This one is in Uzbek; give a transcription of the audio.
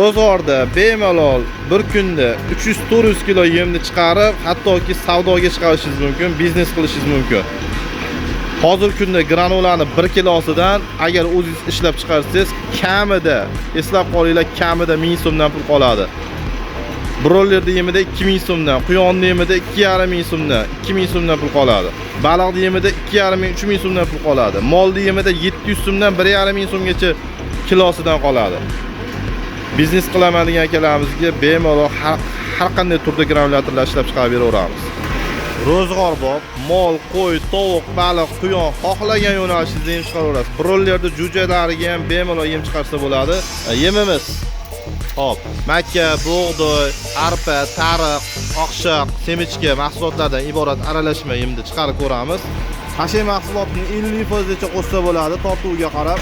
Ro'zg'orda bemalol bir kunda 300-400 kilo yemni chiqarib, hattoki savdoga chiqarishingiz mumkin, biznes qilishingiz mumkin. Hozirgi kunda granulani 1 kilosidan agar o'zingiz ishlab chiqarsangiz, kamida, eslab qolinglar, kamida 1000 so'mdan pul qoladi. Broiler yemida 2000 so'mdan, quyonni yemida 2500 so'mdan, 2000 so'mdan pul qoladi. Baliq yemida 2500-3000 so'mdan pul qoladi. Mol yemida 700 so'mdan 1500 so'mgacha kilosidan qoladi. Biznes qilaman degan akalarimizga bemalol har qanday turda granulyatorlar ishlab chiqarib beraveramiz. Ro'zg'or bor, mol, qo'y, tovuq, baliq, quyon xohlagan yo'nalishda yem chiqaraverasiz. Broilerda jo'jalariga ham bemalol yem chiqarsa bo'ladi. Yemimiz hop, makka, bug'doy, arpa, tariq, oqshoq, semichka mahsulotlardan iborat aralashma yemni chiqarib ko'ramiz. Hashay mahsulotini 50% qo'shsa bo'ladi, tortuviga qarab.